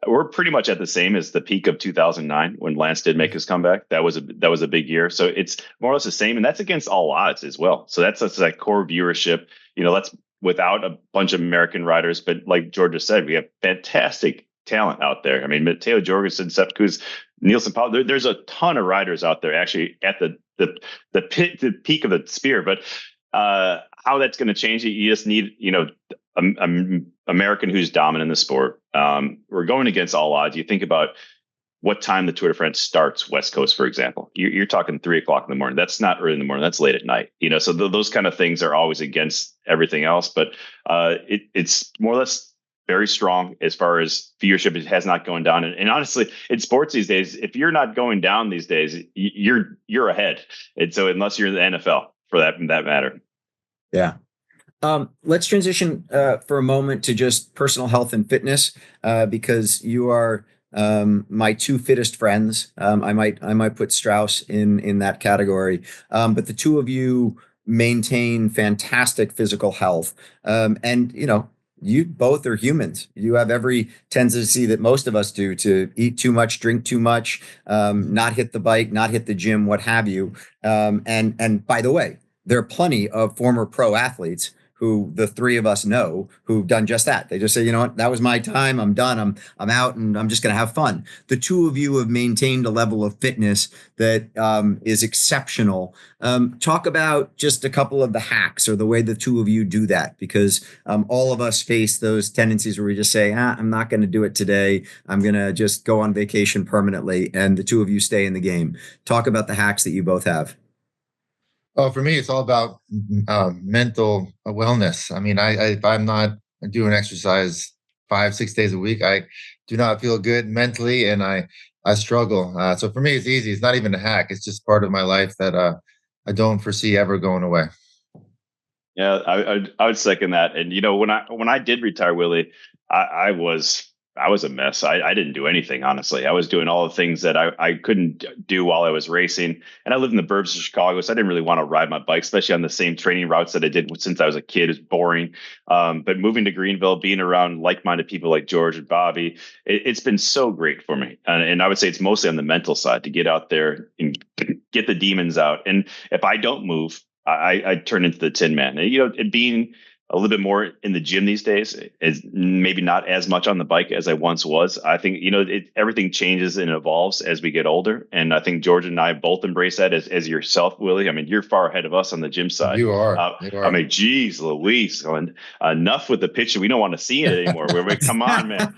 Speaker 3: we're pretty much at the same as the peak of 2009 when Lance did make his comeback. That was a big year. So it's more or less the same, and that's against all odds as well. So that's like core viewership. That's without a bunch of American riders, but like Georgia said, we have fantastic talent out there. Matteo Jorgensen, Sepp Kuss, Nielsen Powell. There's a ton of riders out there actually at the peak of the spear. But how that's going to change it, you just need American who's dominant in the sport. We're going against all odds. You think about what time the Tour de France starts, West Coast, for example. You're talking 3:00 in the morning. That's not early in the morning. That's late at night. So those kind of things are always against everything else. But it's more or less very strong as far as viewership. It has not gone down. And honestly, in sports these days, if you're not going down these days, you're ahead. And so unless you're in the NFL, for that matter.
Speaker 1: Yeah. Let's transition for a moment to just personal health and fitness, because you are my two fittest friends. I might put Strauss in that category. But the two of you maintain fantastic physical health. And you both are humans. You have every tendency that most of us do to eat too much, drink too much, not hit the bike, not hit the gym, what have you. And by the way, there are plenty of former pro athletes who the three of us know who've done just that. They just say, you know what, that was my time. I'm done. I'm out, and I'm just going to have fun. The two of you have maintained a level of fitness that is exceptional. Talk about just a couple of the hacks or the way the two of you do that, because all of us face those tendencies where we just say, I'm not going to do it today. I'm going to just go on vacation permanently. And the two of you stay in the game. Talk about the hacks that you both have.
Speaker 2: Oh, for me, it's all about mental wellness. I mean, if I'm not doing exercise 5, 6 days a week, I do not feel good mentally, and I struggle. So for me, it's easy. It's not even a hack. It's just part of my life that I don't foresee ever going away.
Speaker 3: Yeah, I would second that. And when I did retire, Willie, I was a mess. I didn't do anything, honestly. I was doing all the things that I couldn't do while I was racing. And I lived in the burbs of Chicago, so I didn't really want to ride my bike, especially on the same training routes that I did since I was a kid. It's boring. But moving to Greenville, being around like-minded people like George and Bobby, it's been so great for me. And I would say it's mostly on the mental side to get out there and get the demons out. And if I don't move, I turn into the Tin Man. And, it being a little bit more in the gym these days is maybe not as much on the bike as I once was. I think, everything changes and evolves as we get older. And I think George and I both embrace that as yourself, Willie. I mean, you're far ahead of us on the gym side.
Speaker 2: You are.
Speaker 3: I mean, geez, Louise, going enough with the picture. We don't want to see it anymore. Come on, man.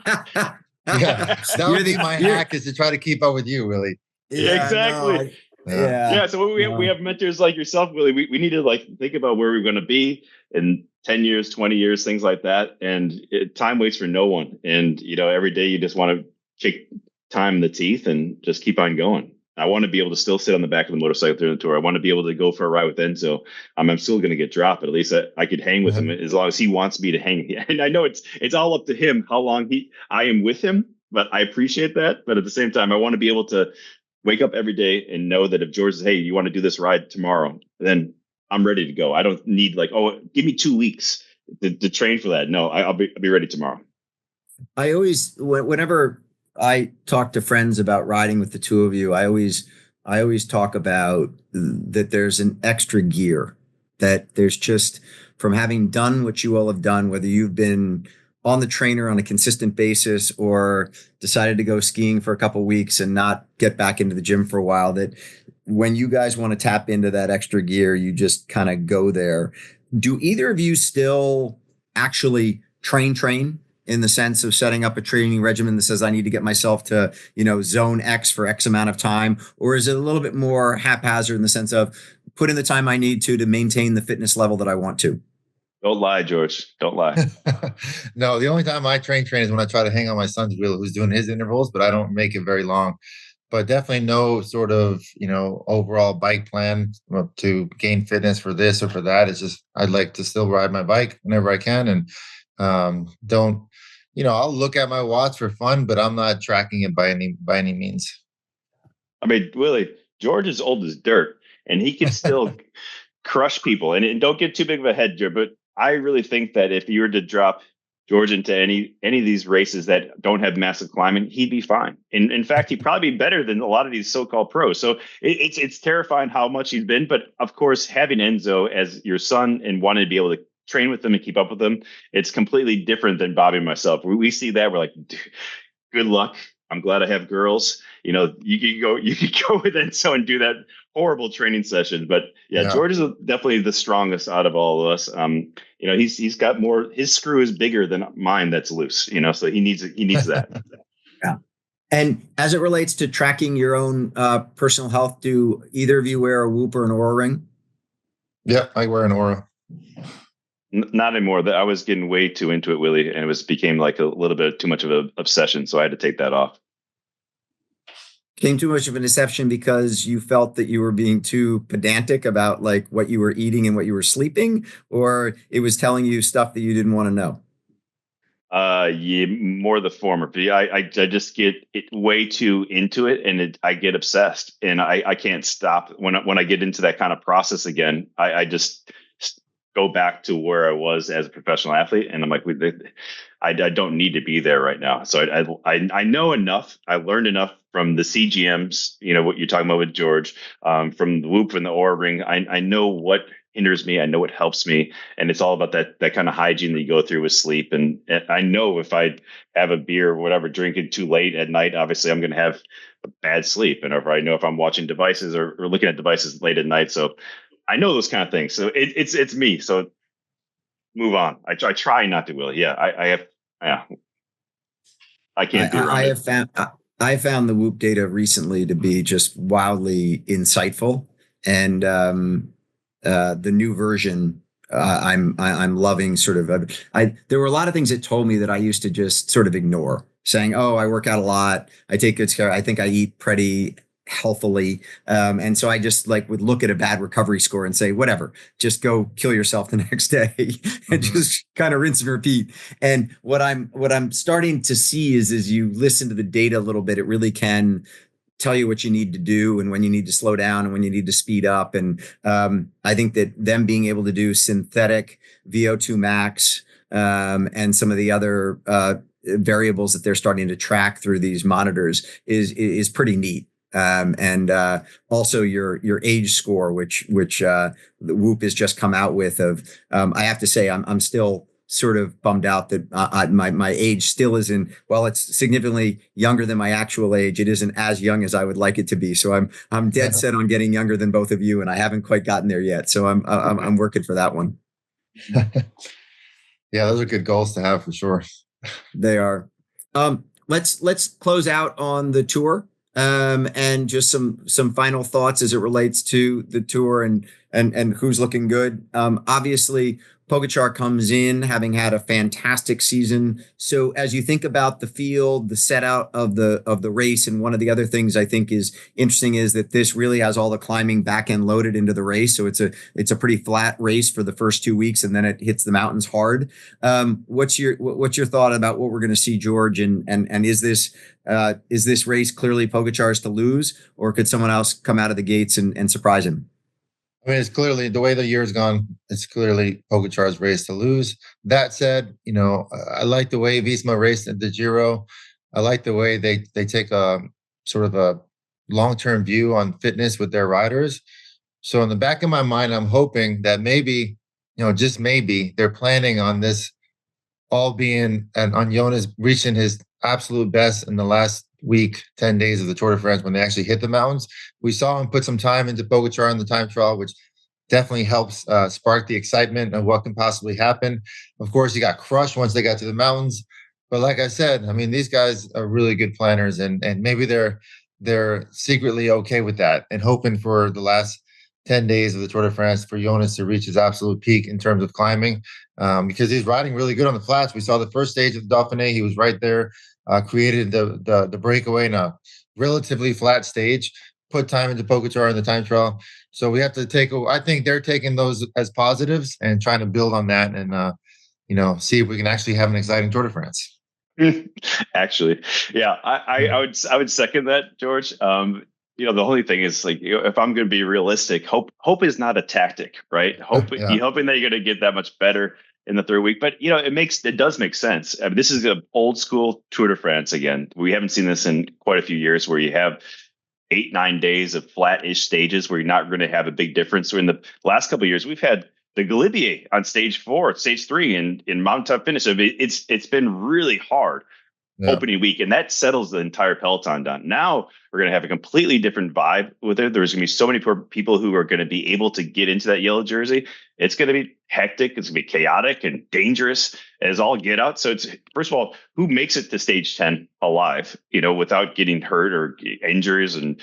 Speaker 2: Yeah, that would be my hack, is to try to keep up with you, Willie.
Speaker 3: Yeah, exactly. Yeah. So we have mentors like yourself, Willie. We need to think about where we're going to be in 10 years, 20 years, things like that. And time waits for no one. And, every day you just want to kick time in the teeth and just keep on going. I want to be able to still sit on the back of the motorcycle during the tour. I want to be able to go for a ride with Enzo. I'm still going to get dropped, but at least I could hang with him as long as he wants me to hang. And I know it's all up to him how long I am with him, but I appreciate that. But at the same time, I want to be able to wake up every day and know that if George says, hey, you want to do this ride tomorrow, then I'm ready to go. I don't need give me 2 weeks to train for that. No, I'll be ready tomorrow.
Speaker 1: I always, whenever I talk to friends about riding with the two of you, I always talk about that there's an extra gear, that there's just, from having done what you all have done, whether you've been on the trainer on a consistent basis or decided to go skiing for a couple of weeks and not get back into the gym for a while, that when you guys want to tap into that extra gear, you just kind of go there. Do either of you still actually train in the sense of setting up a training regimen that says I need to get myself to, zone X for X amount of time? Or is it a little bit more haphazard in the sense of put in the time I need to maintain the fitness level that I want to?
Speaker 3: Don't lie, George. Don't lie.
Speaker 2: No, the only time I train is when I try to hang on my son's wheel, who's doing his intervals, but I don't make it very long. But definitely no sort of, overall bike plan to gain fitness for this or for that. It's just, I'd like to still ride my bike whenever I can. And I'll look at my watch for fun, but I'm not tracking it by any means.
Speaker 3: I mean, Willie, George is old as dirt, and he can still crush people. And don't get too big of a head, but I really think that if you were to drop George into any of these races that don't have massive climbing, he'd be fine. In fact, he'd probably be better than a lot of these so-called pros. So it's terrifying how much he's been. But of course, having Enzo as your son and wanting to be able to train with them and keep up with them, it's completely different than Bobby and myself. We see that, we're like, good luck. I'm glad I have girls. You could go with Enzo and do that horrible training session. But yeah, George is definitely the strongest out of all of us. He's got more. His screw is bigger than mine that's loose. So he needs that.
Speaker 1: Yeah. And as it relates to tracking your own personal health, do either of you wear a Whoop or an Oura ring?
Speaker 2: Yep, I wear an Oura.
Speaker 3: Not anymore. I was getting way too into it, Willie, and it became like a little bit too much of an obsession. So I had to take that off.
Speaker 1: Came too much of an deception because you felt that you were being too pedantic about what you were eating and what you were sleeping, or it was telling you stuff that you didn't want to know?
Speaker 3: Yeah, more the former. I just get way too into it, and I get obsessed, and I can't stop. When I get into that kind of process again, I just go back to where I was as a professional athlete. And I'm like, I don't need to be there right now. So I know enough. I learned enough from the CGMs, what you're talking about with George, from the Whoop and the Oura ring. I know what hinders me. I know what helps me. And it's all about that kind of hygiene that you go through with sleep. And I know if I have a beer or whatever, drinking too late at night, obviously I'm going to have a bad sleep. And I know if I'm watching devices or looking at devices late at night. So I know those kind of things. So it's me. So move on. I try not to, Willy. Yeah, I can't be around
Speaker 1: I found the Whoop data recently to be just wildly insightful, and the new version I'm loving. Sort of, there were a lot of things it told me that I used to just sort of ignore, saying, "Oh, I work out a lot. I take good care. I think I eat pretty healthily," and so I just would look at a bad recovery score and say, whatever, just go kill yourself the next day and just kind of rinse and repeat. And what I'm starting to see is, as you listen to the data a little bit, it really can tell you what you need to do and when you need to slow down and when you need to speed up. And I think that them being able to do synthetic VO2 max and some of the other variables that they're starting to track through these monitors is pretty neat. And also your age score, which the Whoop has just come out with. I have to say, I'm still sort of bummed out that my age still isn't. Well, it's significantly younger than my actual age. It isn't as young as I would like it to be. So I'm dead set on getting younger than both of you, and I haven't quite gotten there yet. So I'm working for that one.
Speaker 2: Yeah, those are good goals to have for sure.
Speaker 1: They are. Let's close out on the tour. And just some final thoughts as it relates to the tour and who's looking good. Obviously, Pogačar comes in having had a fantastic season. So as you think about the field, the set out of the race, and one of the other things I think is interesting is that this really has all the climbing back end loaded into the race. So it's a pretty flat race for the first 2 weeks, and then it hits the mountains hard. What's your thought about what we're going to see, George? And is this race clearly Pogačar's to lose, or could someone else come out of the gates and surprise him?
Speaker 2: I mean, it's clearly the way the year's gone. It's clearly Pogačar's race to lose. That said, I like the way Visma raced at the Giro. I like the way they take a sort of a long-term view on fitness with their riders. So in the back of my mind, I'm hoping that maybe, just maybe, they're planning on this all being on Jonas reaching his absolute best in the last week, 10 days of the Tour de France when they actually hit the mountains. We saw him put some time into Pogačar in the time trial, which definitely helps spark the excitement of what can possibly happen. Of course, he got crushed once they got to the mountains. But like I said, I mean, these guys are really good planners, and maybe they're secretly okay with that and hoping for the last 10 days of the Tour de France for Jonas to reach his absolute peak in terms of climbing, because he's riding really good on the flats. We saw the first stage of the Dauphiné. He was right there, created the breakaway in a relatively flat stage, put time into Pogačar in the time trial. So we have to I think they're taking those as positives and trying to build on that and, see if we can actually have an exciting Tour de France.
Speaker 3: Actually, yeah, I would second that, George. The only thing is, if I'm going to be realistic, hope is not a tactic, right? You're hoping that you're going to get that much better in the third week, but it does make sense. I mean, this is an old school Tour de France again. We haven't seen this in quite a few years, where you have 8-9 days of flat-ish stages where you're not going to have a big difference. So in the last couple of years, we've had the Galibier on stage 3 in mountaintop finish. I mean, it's been really hard. Yeah. Opening week, and that settles the entire peloton down. Now we're going to have a completely different vibe with it. There's going to be so many people who are going to be able to get into that yellow jersey. It's going to be hectic. It's going to be chaotic and dangerous as all get out. So it's, first of all, who makes it to stage 10 alive, without getting hurt or injuries and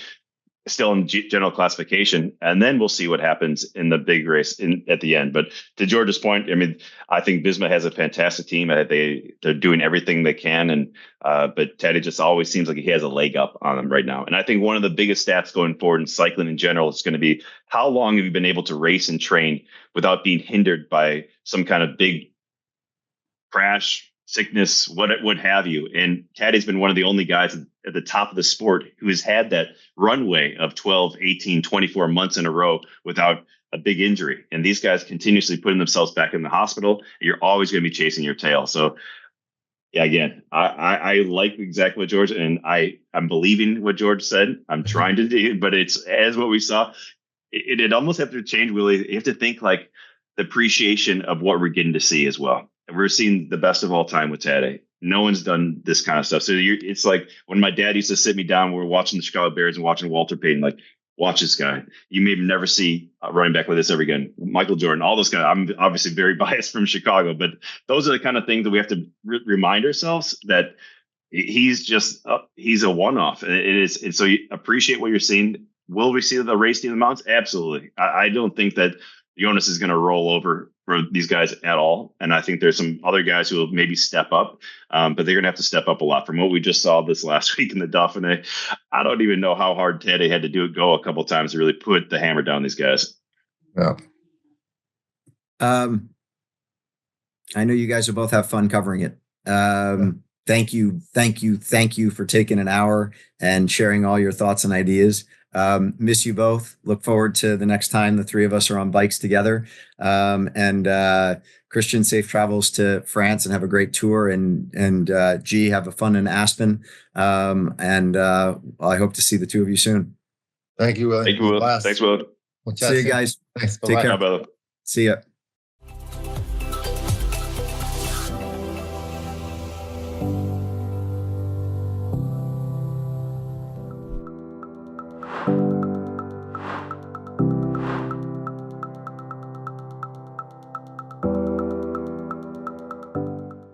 Speaker 3: still in general classification, and then we'll see what happens in the big race at the end. But to George's point, I mean, I think Visma has a fantastic team. They're doing everything they can, and but Teddy just always seems like he has a leg up on them right now. And I think one of the biggest stats going forward in cycling in general is going to be how long have you been able to race and train without being hindered by some kind of big crash, sickness, what have you. And Taddy's been one of the only guys at the top of the sport who has had that runway of 12, 18, 24 months in a row without a big injury. And these guys continuously putting themselves back in the hospital. You're always going to be chasing your tail. So yeah, again, I like exactly what George, and I'm believing what George said. I'm trying to do, but it's as what we saw. it almost have to change, Willie. You have to think like the appreciation of what we're getting to see as well. And we're seeing the best of all time with Tade. No one's done this kind of stuff. So it's like when my dad used to sit me down, we were watching the Chicago Bears and watching Walter Payton, like, watch this guy. You may never see a running back with this ever again. Michael Jordan, all those guys. I'm obviously very biased from Chicago, but those are the kind of things that we have to remind ourselves that he's just he's a one-off. And it is. And so you appreciate what you're seeing. Will we see the race to the mountains? Absolutely. I don't think that Jonas is going to roll over for these guys at all. And I think there's some other guys who will maybe step up, but they're going to have to step up a lot. From what we just saw this last week in the Dauphiné, I don't even know how hard Tade had to go a couple of times to really put the hammer down these guys.
Speaker 2: Yeah.
Speaker 1: I know you guys will both have fun covering it. Thank you for taking an hour and sharing all your thoughts and ideas. Miss you both. Look forward to the next time the three of us are on bikes together. And Christian, safe travels to France and have a great tour. And G, have a fun in Aspen. And I hope to see the two of you soon.
Speaker 2: Thank you, Willy.
Speaker 3: Thank you, Will. Thanks, Will.
Speaker 1: See you guys.
Speaker 2: Thanks.
Speaker 1: Take care.
Speaker 3: Bye, brother.
Speaker 1: See ya.